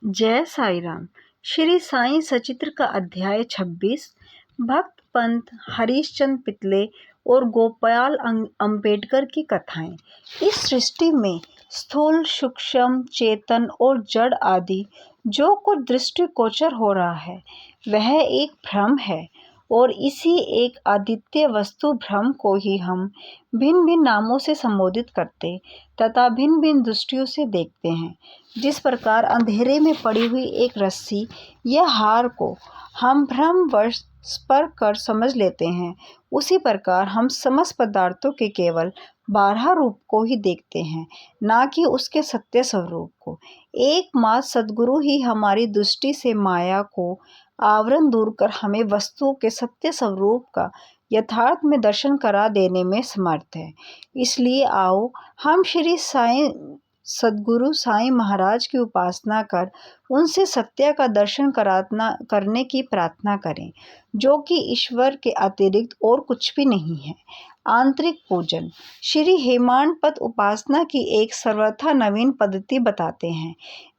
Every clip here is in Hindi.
जय साई राम। श्री साईं सचित्र का अध्याय 26। भक्त पंत, हरीशचंद्र पितले और गोपाल अंबेडकर की कथाएं। इस सृष्टि में स्थूल, सूक्ष्म, चेतन और जड़ आदि जो कुछ दृष्टिगोचर हो रहा है वह एक भ्रम है, और इसी एक अद्वितीय वस्तु भ्रम को ही हम भिन्न भिन्न नामों से संबोधित करते तथा भिन्न भिन्न दृष्टियों से देखते हैं। जिस प्रकार अंधेरे में पड़ी हुई एक रस्सी या हार को हम भ्रमवश स्पर्श कर समझ लेते हैं, उसी प्रकार हम समस्त पदार्थों के केवल बारह रूप को ही देखते हैं, ना कि उसके सत्य स्वरूप को। एकमात्र सद्गुरु ही हमारी दृष्टि से माया को आवरण दूर कर हमें वस्तुओं के सत्य स्वरूप का यथार्थ में दर्शन करा देने में समर्थ है। इसलिए आओ हम श्री साईं सद्गुरु साईं महाराज की उपासना कर उनसे सत्य का दर्शन करने की प्रार्थना करें, जो कि ईश्वर के अतिरिक्त और कुछ भी नहीं है। आंतरिक पूजन। श्री हेमाड पद उपासना की एक सर्वथा नवीन पद्धति बताते हैं।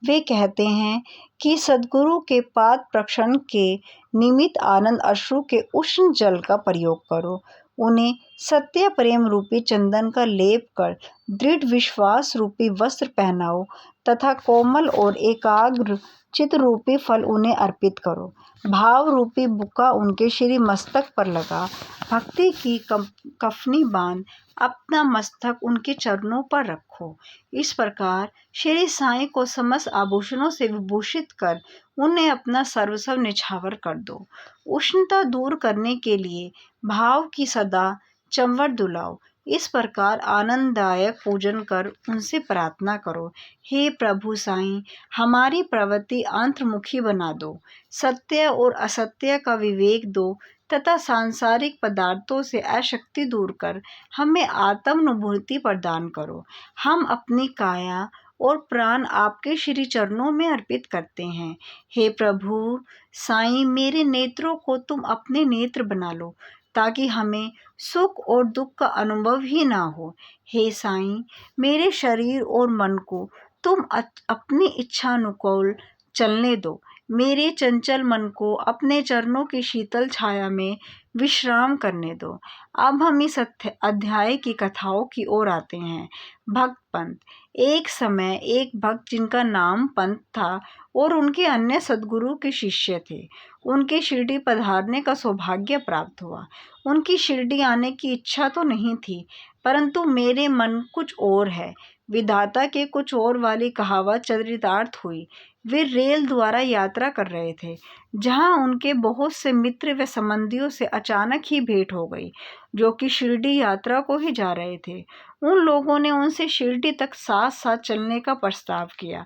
वे कहते हैं कि सद्गुरु के पाद प्रक्षण के निमित्त आनंद अश्रु के उष्ण जल का प्रयोग करो। उन्हें सत्य प्रेम रूपी चंदन का लेप कर दृढ़ विश्वास रूपी वस्त्र पहनाओ तथा कोमल और एकाग्र चित्त रूपी फल उन्हें अर्पित करो। भाव रूपी बुक्का उनके श्री मस्तक पर लगा भक्ति की कफनी बांध अपना मस्तक उनके चरणों पर रखो। इस प्रकार श्री साईं को समस्त आभूषणों से विभूषित कर उन्हें अपना सर्वस्व निछावर कर दो। उष्णता दूर करने के लिए भाव की सदा चंवर दुलाओ। इस प्रकार आनंददायक पूजन कर उनसे प्रार्थना करो, हे प्रभु साईं, हमारी प्रवृत्ति अंतर्मुखी बना दो, सत्य और असत्य का विवेक दो तथा सांसारिक पदार्थों से आसक्ति दूर कर हमें आत्मानुभूति प्रदान करो। हम अपनी काया और प्राण आपके श्री चरणों में अर्पित करते हैं। हे प्रभु साईं, मेरे नेत्रों को तुम अपने नेत्र बना लो ताकि हमें सुख और दुख का अनुभव ही ना हो। हे साईं, मेरे शरीर और मन को तुम अपनी इच्छानुकूल चलने दो। मेरे चंचल मन को अपने चरणों की शीतल छाया में विश्राम करने दो। अब हम इस अध्याय की कथाओं की ओर आते हैं। भक्त पंत। एक समय एक भक्त जिनका नाम पंत था और उनके अन्य सद्गुरु के शिष्य थे, उनके शिरडी पधारने का सौभाग्य प्राप्त हुआ। उनकी शिरडी आने की इच्छा तो नहीं थी, परंतु मेरे मन कुछ और है, विधाता के कुछ और वाली कहावत चरितार्थ हुई। वे रेल द्वारा यात्रा कर रहे थे, जहां उनके बहुत से मित्र व संबंधियों से अचानक ही भेंट हो गई, जो कि शिरडी यात्रा को ही जा रहे थे। उन लोगों ने उनसे शिरडी तक साथ साथ चलने का प्रस्ताव किया।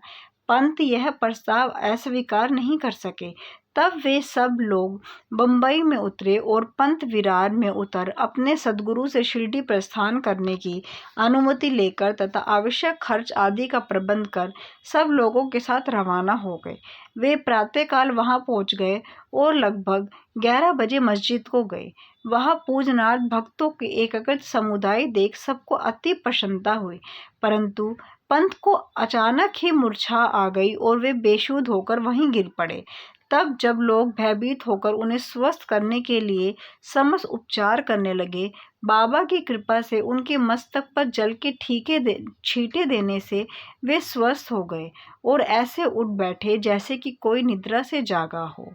पंत यह प्रस्ताव अस्वीकार नहीं कर सके। तब वे सब लोग बंबई में उतरे और पंत विरार में उतर अपने सद्गुरु से शिरडी प्रस्थान करने की अनुमति लेकर तथा आवश्यक खर्च आदि का प्रबंध कर सब लोगों के साथ रवाना हो गए। वे प्रातःकाल वहां पहुंच गए और लगभग 11 बजे मस्जिद को गए। वहां पूजनार्थ भक्तों के एकत्रित समुदाय देख सबको अति प्रसन्नता हुई, परंतु पंत को अचानक ही मूर्छा आ गई और वे बेसुध होकर वहीं गिर पड़े। तब जब लोग भयभीत होकर उन्हें स्वस्थ करने के लिए समस्त उपचार करने लगे, बाबा की कृपा से उनके मस्तक पर जल के छींटे देने से वे स्वस्थ हो गए और ऐसे उठ बैठे जैसे कि कोई निद्रा से जागा हो।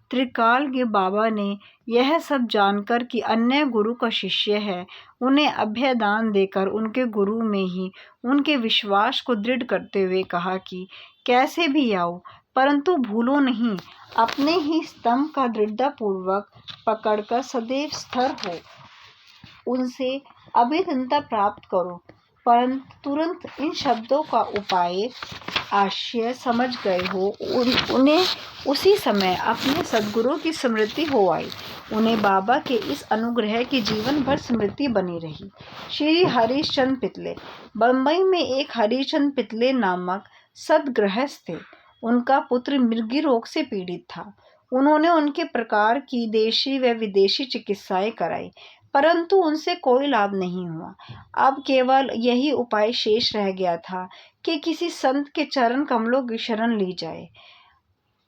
त्रिकाल के बाबा ने यह सब जानकर कि अन्य गुरु का शिष्य है, उन्हें अभयदान देकर उनके गुरु में ही उनके विश्वास को दृढ़ करते हुए कहा कि कैसे भी आओ, परंतु भूलो नहीं, अपने ही स्तंभ का दृढ़तापूर्वक पकड़कर सदैव स्थिर हो, उनसे अभिन्नता प्राप्त करो। परंतु तुरंत इन शब्दों का उपाय आशय समझ गए हो, उन्हें उसी समय अपने सद्गुरु की स्मृति हो आई। उन्हें बाबा के इस अनुग्रह की जीवन भर स्मृति बनी रही। श्री हरीशचंद्र पितले। बंबई में एक हरीशचंद्र पितले नामक सद्गृहस्थ थे। उनका पुत्र मृगी रोग से पीड़ित था। उन्होंने उनके प्रकार की देशी व विदेशी चिकित्साएं कराई, परंतु उनसे कोई लाभ नहीं हुआ। अब केवल यही उपाय शेष रह गया था कि किसी संत के चरण कमलों की शरण ली जाए।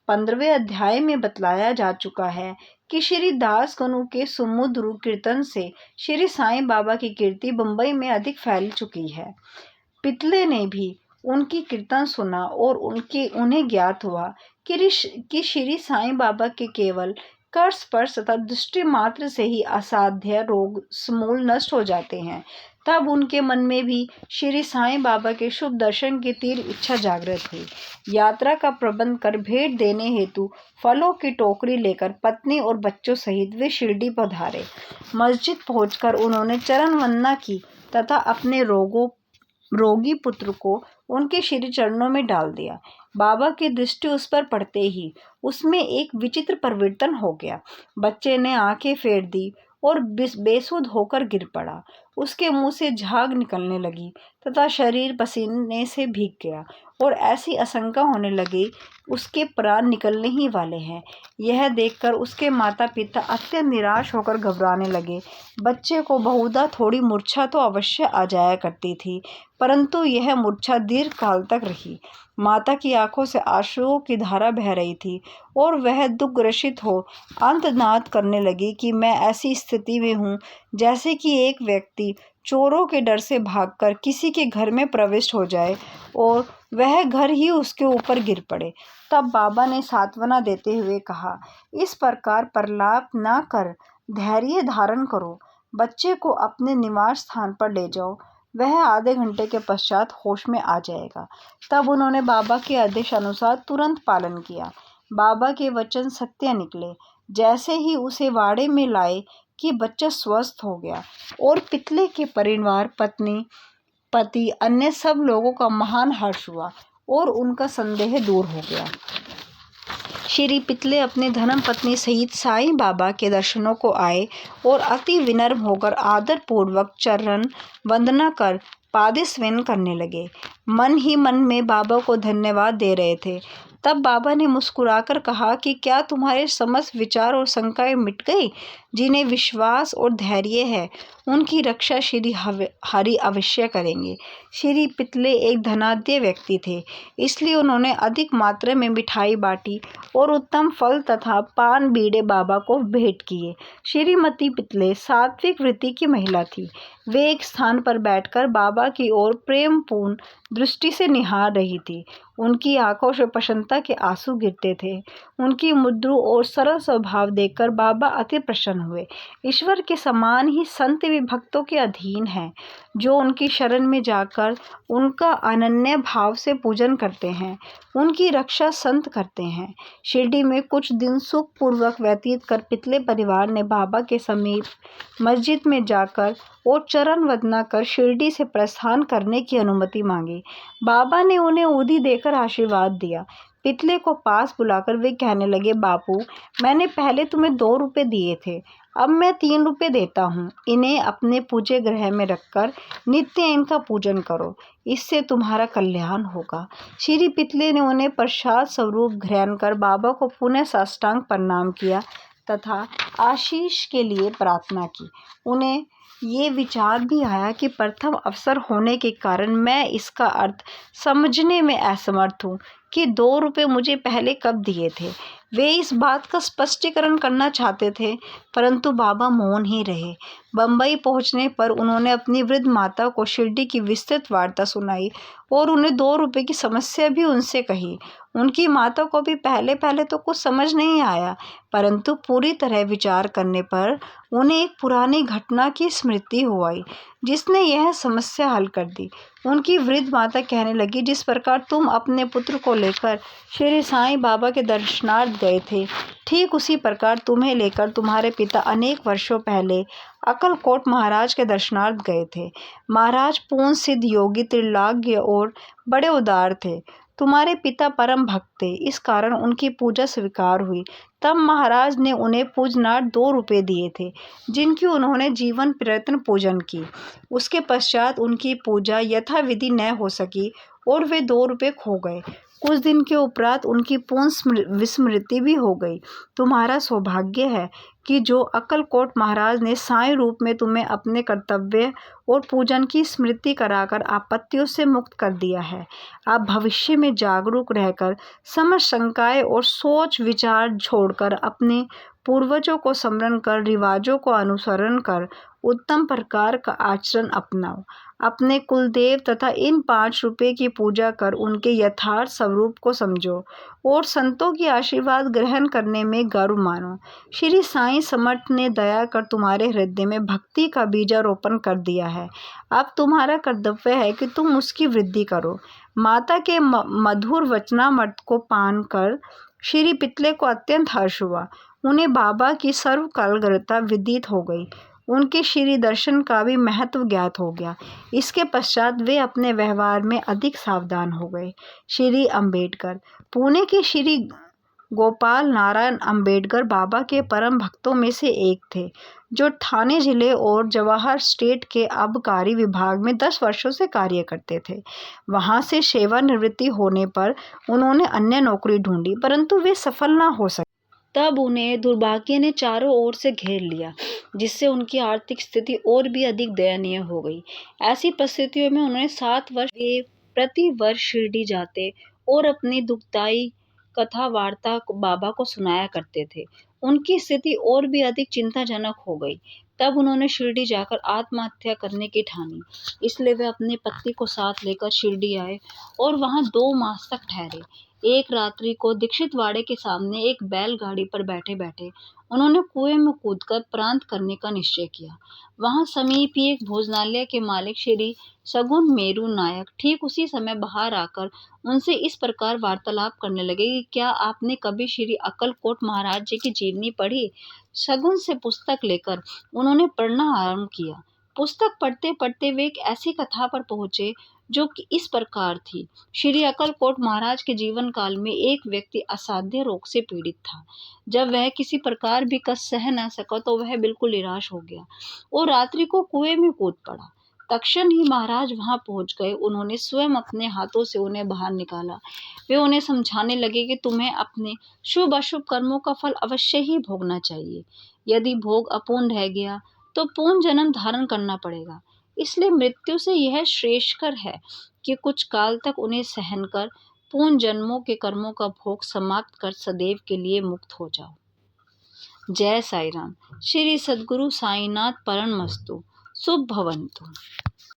15वें अध्याय में बतलाया जा चुका है कि श्री दास कनु के सुमधुर कीर्तन से श्री साईं बाबा की कीर्ति बंबई में अधिक फैल चुकी है। पितले ने भी उनकी कीर्तन सुना और उन्हें ज्ञात हुआ कि श्री साईं बाबा के केवल कर स्पर्श तथा दृष्टि मात्र से ही असाध्य रोग समूल नष्ट हो जाते हैं। तब उनके मन में भी श्री साईं बाबा के शुभ दर्शन की तीव्र इच्छा जागृत हुई। यात्रा का प्रबंध कर भेंट देने हेतु फलों की टोकरी लेकर पत्नी और बच्चों सहित वे शिरडी पधारे। मस्जिद पहुंचकर उन्होंने चरण वंदना की तथा अपने रोगी पुत्र को उनके श्री चरणों में डाल दिया। बाबा की दृष्टि उस पर पड़ते ही उसमें एक विचित्र परिवर्तन हो गया। बच्चे ने आंखें फेर दी और बेसुध होकर गिर पड़ा। उसके मुंह से झाग निकलने लगी तथा शरीर पसीने से भीग गया और ऐसी आशंका होने लगी उसके प्राण निकलने ही वाले हैं। यह देखकर उसके माता पिता अत्यंत निराश होकर घबराने लगे। बच्चे को बहुधा थोड़ी मूर्छा तो अवश्य आ जाया करती थी, परंतु यह मूर्छा दीर्घ काल तक रही। माता की आंखों से आंसुओं की धारा बह रही थी और वह दुख ग्रसित हो आर्तनाद करने लगी कि मैं ऐसी स्थिति में हूँ जैसे कि एक व्यक्ति चोरों के डर से भागकर किसी के घर में प्रविष्ट हो जाए और वह घर ही उसके ऊपर गिर पड़े। तब बाबा ने सांत्वना देते हुए कहा, इस प्रकार प्रलाप न कर धैर्य धारण करो, बच्चे को अपने निवास स्थान पर ले जाओ, वह आधे घंटे के पश्चात होश में आ जाएगा। तब उन्होंने बाबा के आदेश अनुसार तुरंत पालन किया। बाबा के वचन सत्य निकले। जैसे ही उसे वाड़े में लाए कि बच्चा स्वस्थ हो गया और पितले के परिवार, पत्नी, पति, अन्य सब लोगों का महान हर्ष हुआ और उनका संदेह दूर हो गया। श्री पितले अपने धर्म पत्नी सहित साईं बाबा के दर्शनों को आए और अति विनम्र होकर आदर पूर्वक चरण वंदना कर पादसेवन करने लगे। मन ही मन में बाबा को धन्यवाद दे रहे थे। तब बाबा ने मुस्कुराकर कहा कि क्या तुम्हारे समस्त विचार और शंकाएं मिट गई? जिन्हें विश्वास और धैर्य है उनकी रक्षा श्री हरि अवश्य करेंगे। श्री पितले एक धनाढ्य व्यक्ति थे, इसलिए उन्होंने अधिक मात्रा में मिठाई बांटी और उत्तम फल तथा पान बीड़े बाबा को भेंट किए। श्रीमती पितले सात्विक वृत्ति की महिला थी। वे एक स्थान पर बैठकर बाबा की ओर प्रेमपूर्ण दृष्टि से निहार रही थी। उनकी आंखों से प्रसन्नता के आंसू गिरते थे। उनकी मृदु और सरल स्वभाव देखकर बाबा अति प्रसन्न हुए। ईश्वर के समान ही संत भी भक्तों के अधीन हैं, जो उनकी शरण में जाकर उनका अनन्य भाव से पूजन करते हैं, उनकी रक्षा संत करते हैं। शिरडी में कुछ दिन सुखपूर्वक व्यतीत कर पितले परिवार ने बाबा के समीप मस्जिद में जाकर और चरण वंदना कर शिरडी से प्रस्थान करने की अनुमति मांगी। बाबा ने उन्हें उदी देकर आशीर्वाद दिया। पितले को पास बुलाकर वे कहने लगे, बापू, मैंने पहले तुम्हें 2 रुपये दिए थे, अब मैं 3 रुपये देता हूँ। इन्हें अपने पूज्य गृह में रखकर नित्य इनका पूजन करो, इससे तुम्हारा कल्याण होगा। श्री पितले ने उन्हें प्रसाद स्वरूप ग्रहण कर बाबा को पुनः साष्टांग प्रणाम किया तथा आशीष के लिए प्रार्थना की। उन्हें ये विचार भी आया कि प्रथम अवसर होने के कारण मैं इसका अर्थ समझने में असमर्थ हूँ कि 2 रुपये मुझे पहले कब दिए थे। वे इस बात का स्पष्टीकरण करना चाहते थे, परंतु बाबा मौन ही रहे। बम्बई पहुंचने पर उन्होंने अपनी वृद्ध माता को शिरडी की विस्तृत वार्ता सुनाई और उन्हें 2 रुपये की समस्या भी उनसे कही। उनकी माता को भी पहले पहले तो कुछ समझ नहीं आया, परंतु पूरी तरह विचार करने पर उन्हें एक पुरानी घटना की स्मृति हो आई, जिसने यह समस्या हल कर दी। उनकी वृद्ध माता कहने लगी, जिस प्रकार तुम अपने पुत्र को लेकर श्री साईं बाबा के दर्शनार्थ गए थे, ठीक उसी प्रकार तुम्हें लेकर तुम्हारे पिता अनेक वर्षों पहले अक्कलकोट महाराज के दर्शनार्थ गए थे। महाराज पूर्ण सिद्ध योगी, त्रिलाज्ञ और बड़े उदार थे। तुम्हारे पिता परम भक्त थे, इस कारण उनकी पूजा स्वीकार हुई। तब महाराज ने उन्हें पूजनार्थ 2 रुपये दिए थे, जिनकी उन्होंने जीवन प्रयत्न पूजन की। उसके पश्चात उनकी पूजा यथाविधि न हो सकी और वे 2 रुपये खो गए। कुछ दिन के उपरांत उनकी पूर्ण विस्मृति भी हो गई। तुम्हारा सौभाग्य है कि जो अक्कलकोट महाराज ने साईं रूप में तुम्हें अपने कर्तव्य और पूजन की स्मृति कराकर आपत्तियों से मुक्त कर दिया है। आप भविष्य में जागरूक रहकर समस्त शंकाएं और सोच विचार छोड़कर अपने पूर्वजों को स्मरण कर, रिवाजों को अनुसरण कर, उत्तम प्रकार का आचरण अपनाओ। अपने कुलदेव तथा इन 5 रुपये की पूजा कर उनके यथार्थ स्वरूप को समझो और संतों की आशीर्वाद ग्रहण करने में गर्व मानो। श्री साईं समर्थ ने दया कर तुम्हारे हृदय में भक्ति का बीजारोपण कर दिया है। अब तुम्हारा कर्तव्य है कि तुम उसकी वृद्धि करो। माता के मधुर वचनामृत को पान कर श्री पितले को अत्यंत हर्ष हुआ। उन्हें बाबा की सर्वकालग्रता विदित हो गई। उनके श्री दर्शन का भी महत्व ज्ञात हो गया। इसके पश्चात वे अपने व्यवहार में अधिक सावधान हो गए। श्री अम्बेडकर। पुणे के श्री गोपाल नारायण अम्बेडकर बाबा के परम भक्तों में से एक थे, जो ठाणे जिले और जवाहर स्टेट के आबकारी विभाग में 10 वर्षों से कार्य करते थे। वहां से सेवानिवृत्ति होने पर उन्होंने अन्य नौकरी ढूंढी, परंतु वे सफल न हो सके। तब उन्हें दुर्भाग्य ने चारों ओर से घेर लिया, जिससे उनकी आर्थिक स्थिति और भी अधिक दयनीय हो गई। ऐसी परिस्थितियों में उन्होंने 7 वर्ष वे प्रति वर्ष शिरडी जाते और अपनी दुखदायी कथा वार्ता बाबा को सुनाया करते थे। उनकी स्थिति और भी अधिक चिंताजनक हो गई। तब उन्होंने शिरडी जाकर आत्महत्या करने की ठानी। इसलिए वे अपने पति को साथ लेकर शिरडी आए और वहां 2 मास तक ठहरे। एक रात्रि को दीक्षितवाड़े के सामने एक बैलगाड़ी पर बैठे बैठे उन्होंने कुएं में कूदकर प्रांत करने का निश्चय किया। वहां समीप ही एक भोजनालय के मालिक श्री सगुन मेरू नायक ठीक उसी समय बाहर आकर उनसे इस प्रकार वार्तालाप करने लगे कि क्या आपने कभी श्री अक्कलकोट महाराज जी की जीवनी पढ़ी? सगुन से पुस्तक लेकर उन्होंने पढ़ना आरंभ किया। पुस्तक पढ़ते पढ़ते वे एक ऐसी कथा पर पहुंचे जो कि इस प्रकार थी। श्री अक्कलकोट महाराज के जीवन काल में एक व्यक्ति असाध्य रोग से पीड़ित था। जब वह किसी प्रकार भी कष्ट सह न सका तो वह बिल्कुल निराश हो गया और रात्रि को कुएं में कूद पड़ा। तत्क्षण ही महाराज वहां पहुंच गए। उन्होंने स्वयं अपने हाथों से उन्हें बाहर निकाला। वे उन्हें समझाने लगे कि तुम्हें अपने शुभ अशुभ कर्मों का फल अवश्य ही भोगना चाहिए। यदि भोग अपूर्ण रह गया तो पूर्ण जन्म धारण करना पड़ेगा। इसलिए मृत्यु से यह श्रेयस्कर है कि कुछ काल तक उन्हें सहन कर पूर्ण जन्मों के कर्मों का भोग समाप्त कर सदैव के लिए मुक्त हो जाओ। जय साईं राम। श्री सद्गुरु साईनाथ परमस्तु। शुभ भवन्तु।